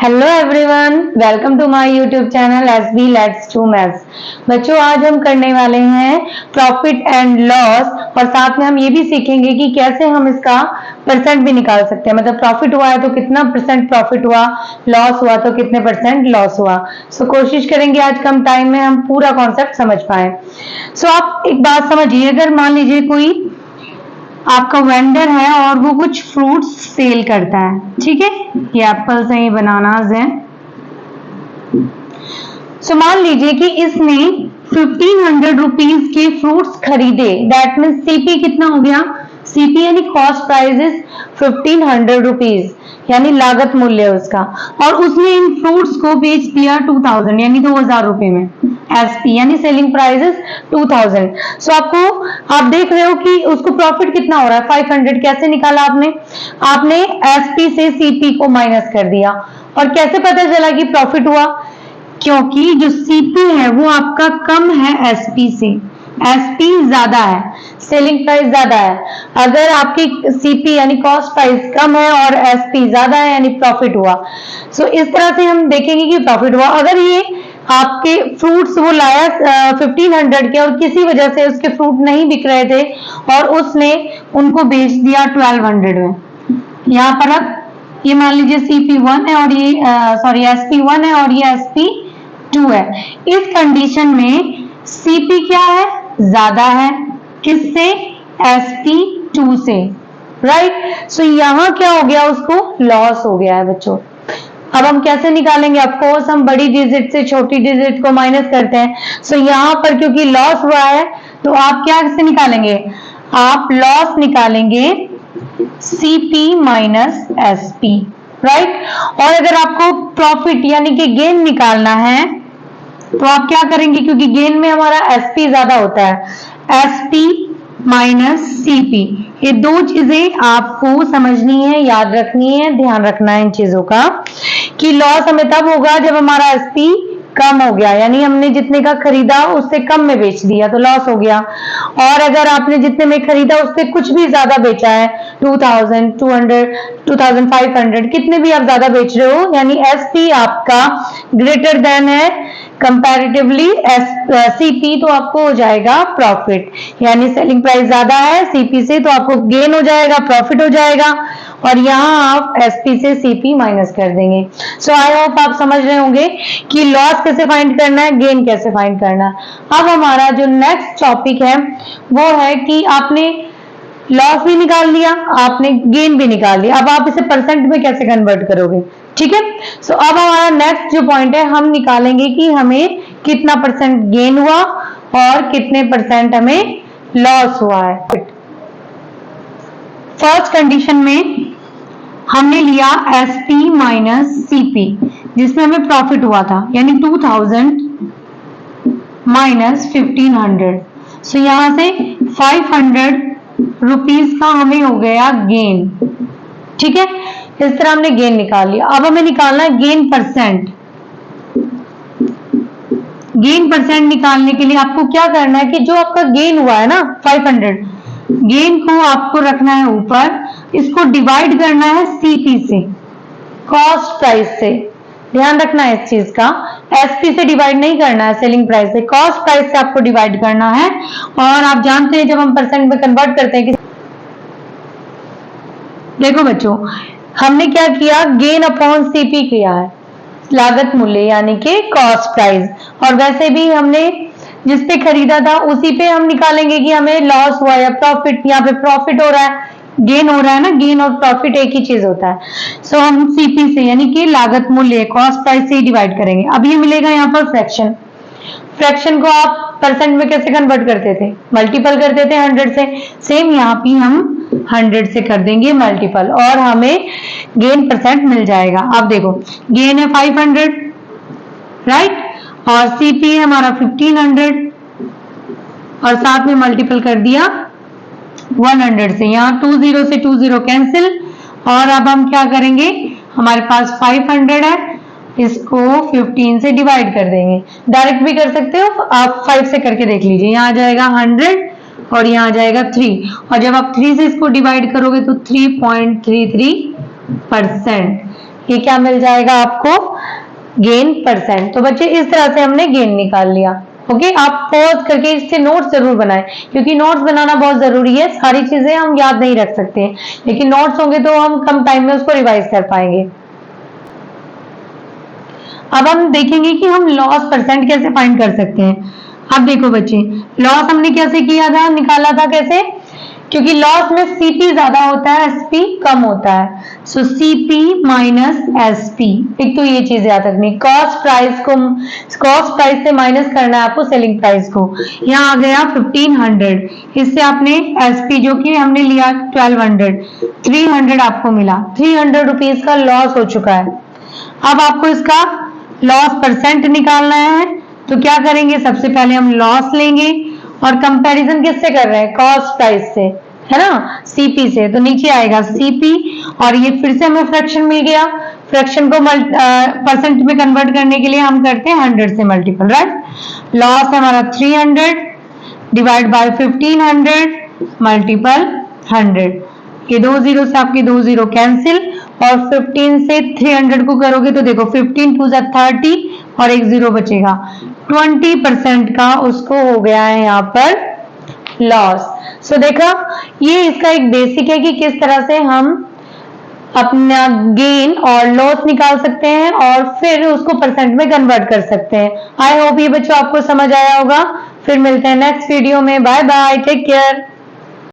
Hello everyone, welcome to my YouTube channel SB let's do maths. बच्चों, आज हम करने वाले हैं प्रॉफिट एंड लॉस और साथ में हम ये भी सीखेंगे कि कैसे हम इसका परसेंट भी निकाल सकते हैं। मतलब प्रॉफिट हुआ है तो कितना परसेंट प्रॉफिट हुआ, लॉस हुआ तो कितने परसेंट लॉस हुआ। कोशिश करेंगे आज कम टाइम में हम पूरा कॉन्सेप्ट समझ पाए। आप एक बात समझिए, अगर मान लीजिए कोई आपका वेंडर है और वो कुछ फ्रूट्स सेल करता है, ठीक है, ये एप्पल्स हैं, ये बनानास हैं। मान लीजिए कि इसने 1500 रुपीज के फ्रूट्स खरीदे, दैट मीन सीपी कितना हो गया, सीपी यानी कॉस्ट प्राइस इज 1500 रुपीज, यानी लागत मूल्य उसका, और उसने इन फ्रूट्स को बेच दिया 2000 यानी 2000 रुपए में। एसपी यानी सेलिंग प्राइस इज 2000। आप देख रहे हो कि उसको प्रॉफिट कितना हो रहा है, 500। कैसे निकाला आपने एसपी से सीपी को माइनस कर दिया। और कैसे पता चला कि प्रॉफिट हुआ, क्योंकि जो सीपी है वो आपका कम है एसपी से, एसपी ज्यादा है, सेलिंग प्राइस ज्यादा है। अगर आपकी सीपी यानी कॉस्ट प्राइस कम है और एसपी ज्यादा है यानी प्रॉफिट हुआ। इस तरह से हम देखेंगे कि प्रॉफिट हुआ। अगर ये आपके फ्रूट्स वो लाया 1500 के और किसी वजह से उसके फ्रूट नहीं बिक रहे थे और उसने उनको बेच दिया 1200 में। यहाँ पर अब ये मान लीजिए CP1 है और ये SP1 है और ये SP2 है। इस कंडीशन में CP क्या है, ज्यादा है, किससे, SP2 से, राइट। यहाँ क्या हो गया, उसको लॉस हो गया है बच्चों। अब हम कैसे निकालेंगे, ऑफकोर्स हम बड़ी डिजिट से छोटी डिजिट को माइनस करते हैं। यहाँ पर क्योंकि लॉस हुआ है तो आप क्या से निकालेंगे, आप लॉस निकालेंगे CP माइनस SP, राइट। और अगर आपको प्रॉफिट यानी कि गेन निकालना है तो आप क्या करेंगे, क्योंकि गेन में हमारा SP ज्यादा होता है, SP माइनस CP। ये दो चीजें आपको समझनी है, याद रखनी है, ध्यान रखना है इन चीजों का, कि लॉस हमें तब होगा जब हमारा SP कम हो गया, यानी हमने जितने का खरीदा उससे कम में बेच दिया तो लॉस हो गया। और अगर आपने जितने में खरीदा उससे कुछ भी ज्यादा बेचा है, 2000, 200, 2500, कितने भी आप ज्यादा बेच रहे हो, यानी SP आपका ग्रेटर देन है कंपैरेटिवली CP, तो आपको हो जाएगा प्रॉफिट। यानी सेलिंग प्राइस ज्यादा है CP से तो आपको गेन हो जाएगा, प्रॉफिट हो जाएगा। और यहाँ आप SP से CP माइनस कर देंगे। आई होप आप समझ रहे होंगे कि लॉस कैसे फाइंड करना है, गेन कैसे फाइंड करना है। अब हमारा जो नेक्स्ट टॉपिक है वो है कि आपने लॉस भी निकाल लिया, आपने गेन भी निकाल लिया, अब आप इसे परसेंट में कैसे कन्वर्ट करोगे, ठीक है। अब हमारा नेक्स्ट जो पॉइंट है, हम निकालेंगे कि हमें कितना परसेंट गेन हुआ और कितने परसेंट हमें लॉस हुआ है। फर्स्ट कंडीशन में हमने लिया SP माइनस CP, जिसमें हमें प्रॉफिट हुआ था, यानी 2000 माइनस 1500। यहां से 500 रुपीज का हमें हो गया गेन, ठीक है। इस तरह हमने गेन निकाल लिया। अब हमें निकालना है गेन परसेंट। गेन परसेंट निकालने के लिए आपको क्या करना है कि जो आपका गेन हुआ है ना 500, गेन को आपको रखना है ऊपर, इसको डिवाइड करना है CP से, कॉस्ट प्राइस से। ध्यान रखना है इस चीज का, SP से डिवाइड नहीं करना है, सेलिंग प्राइस से, कॉस्ट प्राइस से आपको डिवाइड करना है। और आप जानते हैं जब हम परसेंट में कन्वर्ट करते हैं कि देखो बच्चों, हमने क्या किया, गेन अपॉन CP किया है, लागत मूल्य यानी कि कॉस्ट प्राइस। और वैसे भी हमने जिस पे खरीदा था उसी पे हम निकालेंगे कि हमें लॉस हुआ या प्रॉफिट। यहाँ पे प्रॉफिट हो रहा है, गेन हो रहा है ना, गेन और प्रॉफिट एक ही चीज होता है। हम CP से यानी कि लागत मूल्य कॉस्ट प्राइस से ही डिवाइड करेंगे। अब ये मिलेगा यहाँ पर फ्रैक्शन। फ्रैक्शन को आप परसेंट में कैसे कन्वर्ट करते थे, मल्टीपल करते थे 100 से। सेम यहाँ पे हम 100 से कर देंगे मल्टीपल और हमें गेन परसेंट मिल जाएगा। अब देखो, गेन है 500, राइट, और CP है हमारा 1500 और साथ में मल्टीपल कर दिया 100 से। यहाँ 20 से 20 कैंसिल। और अब हम क्या करेंगे, हमारे पास 500 है, इसको 15 से डिवाइड कर देंगे। डायरेक्ट भी कर सकते हो, आप 5 से करके देख लीजिए। यहाँ आ जाएगा 100 और यहाँ आ जाएगा 3, और जब आप 3 से इसको डिवाइड करोगे तो 3.33%। ये क्या मिल जाएगा आपको, गेन परसेंट। तो बच्चे इस तरह से हमने गेन निकाल लिया। ओके, आप पॉज करके इससे नोट्स जरूर बनाएं, क्योंकि नोट्स बनाना बहुत जरूरी है। सारी चीजें हम याद नहीं रख सकते, लेकिन नोट्स होंगे तो हम कम टाइम में उसको रिवाइज कर पाएंगे। अब हम देखेंगे कि हम लॉस परसेंट कैसे फाइंड कर सकते हैं। अब देखो बच्चे, लॉस हमने कैसे किया था, निकाला था कैसे, क्योंकि लॉस में सीपी ज्यादा होता है, एसपी कम होता है। सो सीपी माइनस एसपी, एक तो ये चीज याद रखनी। कॉस्ट प्राइस से माइनस करना है आपको सेलिंग प्राइस को। यहाँ आ गया 1500, इससे आपने एसपी जो कि हमने लिया 1200, 300 आपको मिला। 300 रुपीज का लॉस हो चुका है। अब आपको इसका लॉस परसेंट निकालना है, तो क्या करेंगे, सबसे पहले हम लॉस लेंगे और कंपैरिजन किससे कर रहे हैं, कॉस्ट प्राइस से, है ना, सीपी से। तो नीचे आएगा सीपी और ये फिर से हमें फ्रैक्शन मिल गया। फ्रैक्शन को परसेंट में कन्वर्ट करने के लिए हम करते हैं 100 से मल्टीपल, राइट। लॉस हमारा 300 डिवाइड बाय 1500 मल्टीपल 100। ये 2 जीरो से आपके 2 जीरो कैंसिल, और 15 से 300 को करोगे तो देखो 15 टू 30 और एक जीरो बचेगा। 20% का उसको हो गया है यहाँ पर लॉस। सो देखा, ये इसका एक बेसिक है कि किस तरह से हम अपना गेन और लॉस निकाल सकते हैं और फिर उसको परसेंट में कन्वर्ट कर सकते हैं। आई होप ये बच्चों आपको समझ आया होगा। फिर मिलते हैं नेक्स्ट वीडियो में। Bye bye, take care.